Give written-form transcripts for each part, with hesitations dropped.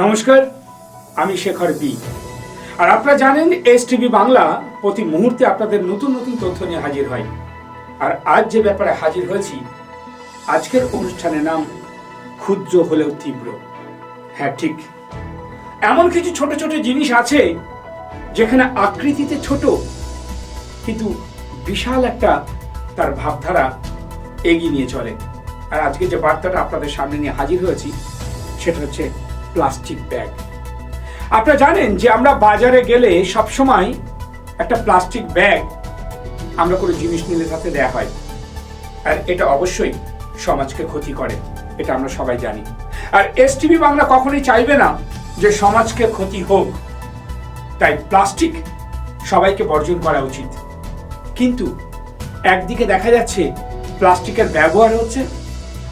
নমস্কার, আমি শেখর বি। আর আপনারা জানেন এসটিভি বাংলা প্রতি মুহূর্তে আপনাদের নতুন নতুন তথ্য নিয়ে হাজির হয়। আর আজ যে ব্যাপারে হাজির হয়েছি, আজকের অনুষ্ঠানের নাম ক্ষুদ্র হলেও তীব্র। হ্যাঁ, ঠিক এমন কিছু ছোট ছোট জিনিস আছে যেখানে আকৃতিতে ছোট কিন্তু বিশাল একটা তার ভাবধারা এগিয়ে নিয়ে চলে। আর আজকে যে বার্তাটা আপনাদের সামনে নিয়ে হাজির হয়েছি সেটা হচ্ছে প্লাস্টিক ব্যাগ। আপনারা জানেন যে আমরা বাজারে গেলে সবসময় একটা প্লাস্টিক ব্যাগ আমরা কোনো জিনিস নিলে তাতে দেয়া হয়, আর এটা অবশ্যই সমাজকে ক্ষতি করে, এটা আমরা সবাই জানি। আর এসটিভি বাংলা কখনোই চাইবে না যে সমাজকে ক্ষতি হোক, তাই প্লাস্টিক সবাইকে বর্জন করা উচিত। কিন্তু একদিকে দেখা যাচ্ছে প্লাস্টিকের ব্যবহার হচ্ছে,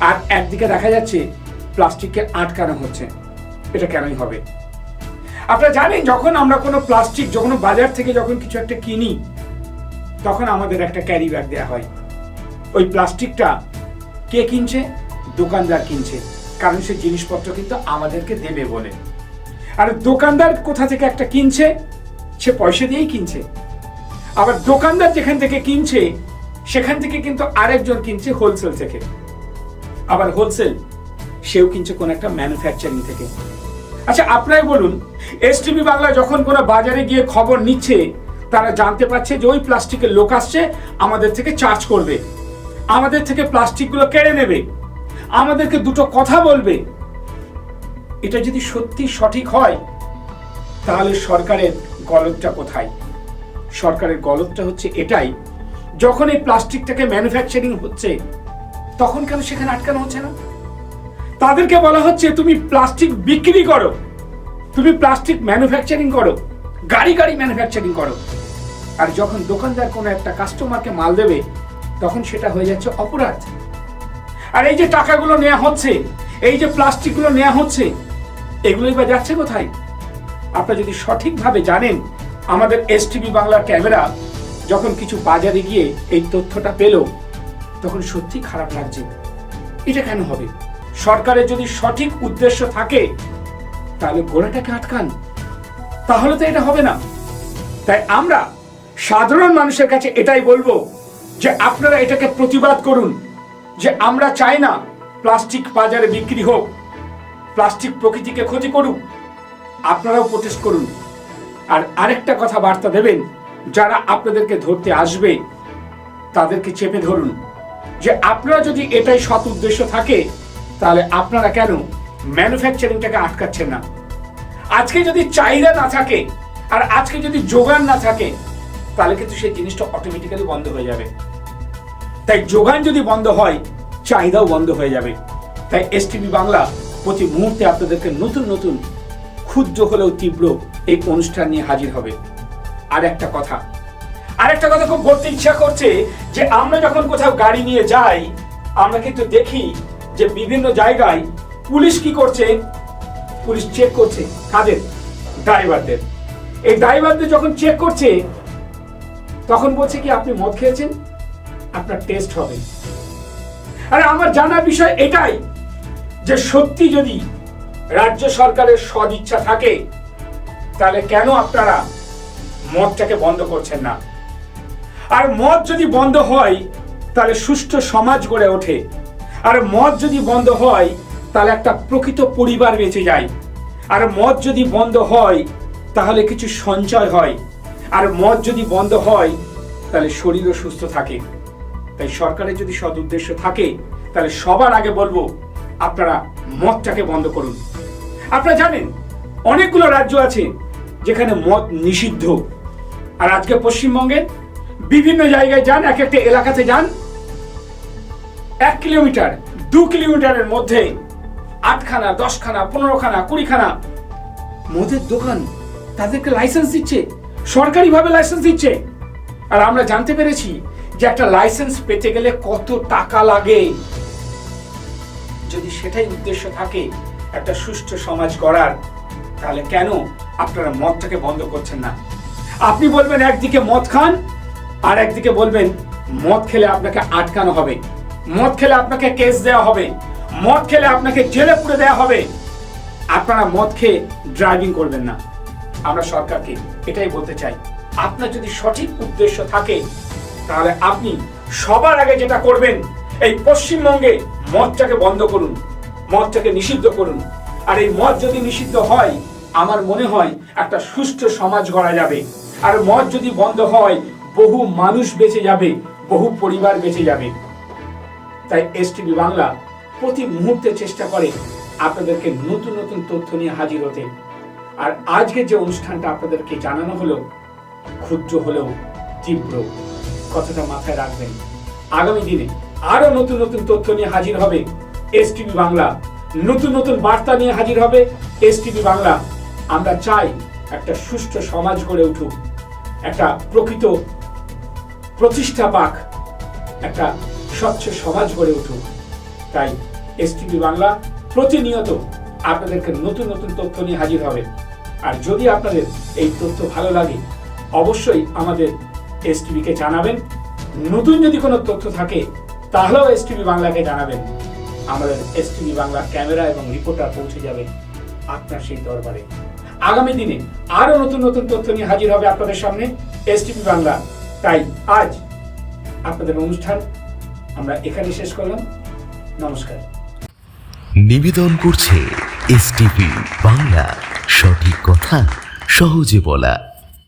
আর একদিকে দেখা যাচ্ছে প্লাস্টিককে আটকানো হচ্ছে। এটা কেনই হবে? আপনারা জানেন, যখন আমরা কোনো প্লাস্টিক যখন বাজার থেকে যখন কিছু একটা কিনি, তখন আমাদের একটা ক্যারি ব্যাগ দেওয়া হয়। ওই প্লাস্টিকটা কে কিনছে? দোকানদার কিনছে, কারণ সে জিনিসপত্র কিন্তু আমাদেরকে দেবে বলে। আর দোকানদার কোথা থেকে একটা কিনছে? সে পয়সা দিয়েই কিনছে। আবার দোকানদার যেখান থেকে কিনছে সেখান থেকে কিন্তু আরেকজন কিনছে হোলসেল থেকে। আবার হোলসেল সেও কিনছে কোন একটা ম্যানুফ্যাকচারিং থেকে। আচ্ছা, আপনারাই বলুন, এসটিভি বাংলা যখন কোনো বাজারে গিয়ে খবর নিচ্ছে, তারা জানতে পারছে যে ওই প্লাস্টিকের লোক আসছে, আমাদের থেকে চার্জ করবে, আমাদের থেকে প্লাস্টিকগুলো কেড়ে নেবে, আমাদেরকে দুটো কথা বলবে। এটা যদি সত্যি সঠিক হয়, তাহলে সরকারের গলদটা কোথায়? সরকারের গলদটা হচ্ছে এটাই, যখন এই প্লাস্টিকটাকে ম্যানুফ্যাকচারিং হচ্ছে তখন কেন সেখানে আটকানো হচ্ছে না? তাদেরকে বলা হচ্ছে তুমি প্লাস্টিক বিক্রি করো, তুমি প্লাস্টিক ম্যানুফ্যাকচারিং করো, গাড়ি গাড়ি ম্যানুফ্যাকচারিং করো। আর যখন দোকানদার কোনো একটা কাস্টমারকে মাল দেবে, তখন সেটা হয়ে যাচ্ছে অপরাধ। আর এই যে টাকাগুলো নেওয়া হচ্ছে, এই যে প্লাস্টিকগুলো নেওয়া হচ্ছে, এগুলোই বা যাচ্ছে কোথায়? আপনারা যদি সঠিকভাবে জানেন, আমাদের এসটিভি বাংলার ক্যামেরা যখন কিছু বাজারে গিয়ে এই তথ্যটা পেল, তখন সত্যি খারাপ লাগছে। এটা কেন হবে? সরকারের যদি সঠিক উদ্দেশ্য থাকে তাহলে গোড়াটাকে আটকান, তাহলে তো এটা হবে না। তাই আমরা সাধারণ মানুষের কাছে এটাই বলবো যে আপনারা এটাকে প্রতিবাদ করুন, যে আমরা চাই না প্লাস্টিক বাজারে বিক্রি হোক, প্লাস্টিক প্রকৃতিকে ক্ষতি করুক। আপনারাও প্রোটেস্ট করুন। আর আরেকটা কথা বার্তা দেবেন, যারা আপনাদেরকে ধরতে আসবে তাদেরকে চেপে ধরুন, যে আপনারা যদি এটাই সৎ উদ্দেশ্য থাকে, তাহলে আপনারা কেন ম্যানুফ্যাকচারিংটাকে আটকাচ্ছেন না? আজকে যদি চাহিদা না থাকে, আর আজকে যদি যোগান না থাকে, তাহলে কিন্তু সেই জিনিসটা অটোমেটিক্যালি বন্ধ হয়ে যাবে। তাই যোগান যদি বন্ধ হয়, চাহিদাও বন্ধ হয়ে যাবে। তাই এসটিভি বাংলা প্রতি মুহূর্তে আপনাদেরকে নতুন নতুন ক্ষুদ্র হলেও তীব্র এই অনুষ্ঠান নিয়ে হাজির হবে। আর একটা কথা খুব বলতে ইচ্ছা করছে, যে আমরা যখন কোথাও গাড়ি নিয়ে যাই, আমরা কিন্তু দেখি যে বিভিন্ন জায়গায় পুলিশ কি করছে? পুলিশ চেক করছে কাদের? ড্রাইভারদের। এই ড্রাইভারদের যখন চেক করছে, তখন বলছে কি আপনি মদ খেয়েছেন, আপনার টেস্ট হবে। আরে আমার জানার বিষয় এটাই, যে সত্যি যদি রাজ্য সরকারের সদিচ্ছা থাকে, তাহলে কেন আপনারা মদটাকে বন্ধ করছেন না? আর মদ যদি বন্ধ হয়, তাহলে সুষ্ঠু সমাজ গড়ে ওঠে। আর মদ যদি বন্ধ হয়, তাহলে একটা প্রকৃত পরিবার বেঁচে যায়। আর মদ যদি বন্ধ হয়, তাহলে কিছু সঞ্চয় হয়। আর মদ যদি বন্ধ হয়, তাহলে শরীরও সুস্থ থাকে। তাই সরকারের যদি সৎ উদ্দেশ্য থাকে, তাহলে সবার আগে বলবো আপনারা মদটাকে বন্ধ করুন। আপনারা জানেন অনেকগুলো রাজ্য আছে যেখানে মদ নিষিদ্ধ। আর আজকে পশ্চিমবঙ্গের বিভিন্ন জায়গায় যান, এক একটা এলাকাতে যান, 1 কিলোমিটার 2 কিলোমিটারের মধ্যে 8খানা 10খানা 15খানা 20খানা মদের দোকান। তাদেরকে লাইসেন্স দিচ্ছে, সরকারিভাবে লাইসেন্স দিচ্ছে। আর আমরা জানতে পেরেছি যে একটা লাইসেন্স পেতে গেলে কত টাকা লাগে। যদি সেটাই উদ্দেশ্য থাকে একটা সুষ্ঠু সমাজ গড়ার, তাহলে কেন আপনারা মদটাকে বন্ধ করছেন না? আপনি বলবেন একদিকে মদ খান, আর একদিকে বলবেন মদ খেলে আপনাকে আটকানো হবে, মদ খেলে আপনাকে কেস দেওয়া হবে, মদ খেলে আপনাকে জেলে পুরে দেওয়া হবে। আপনারা মদ খেয়ে ড্রাইভিং করবেন না। আমরা সরকারকে এটাই বলতে চাই, আপনার যদি সঠিক উদ্দেশ্য থাকে তাহলে আপনি সবার আগে যেটা করবেন, এই পশ্চিমবঙ্গে মদটাকে বন্ধ করুন, মদটাকে নিষিদ্ধ করুন। আর এই মদ যদি নিষিদ্ধ হয়, আমার মনে হয় একটা সুষ্ঠু সমাজ গড়া যাবে। আর মদ যদি বন্ধ হয়, বহু মানুষ বেঁচে যাবে, বহু পরিবার বেঁচে যাবে। তাই এসটিভি বাংলা প্রতি মুহূর্তে চেষ্টা করে আপনাদেরকে নতুন নতুন তথ্য নিয়ে হাজির হতে। আর আজকে যে অনুষ্ঠানটা আপনাদেরকে জানানো হলো, ক্ষুদ্র হলেও তীব্র, কথাটা মাথায় রাখবেন। আগামী দিনে আরো নতুন নতুন তথ্য নিয়ে হাজির হবে এসটিভি বাংলা, নতুন নতুন বার্তা নিয়ে হাজির হবে এসটিভি বাংলা। আমরা চাই একটা সুষ্ঠু সমাজ গড়ে উঠুক, একটা প্রকৃত প্রতিষ্ঠা পাক, একটা স্বচ্ছ সমাজ গড়ে উঠুক। তাই এসটিভি বাংলা প্রতিনিয়ত আপনাদেরকে নতুন নতুন তথ্য নিয়ে হাজির হবে। আর যদি আপনাদের এই তথ্য ভালো লাগে, অবশ্যই আমাদের এসটিভিকে জানাবেন। নতুন যদি কোনো তথ্য থাকে তাহলেও এসটিভি বাংলাকে জানাবেন। আমাদের এসটিভি বাংলা ক্যামেরা এবং রিপোর্টার পৌঁছে যাবে আপনার সেই দরবারে। আগামী দিনে আরো নতুন নতুন তথ্য নিয়ে হাজির হবে আপনাদের সামনে এসটিভি বাংলা। তাই আজ আপনাদের অনুষ্ঠান আমরা এখানে শেষ করলাম। নমস্কার। নিবেদন করছে এসটিভি বাংলা, সঠিক কথা সহজে বলা।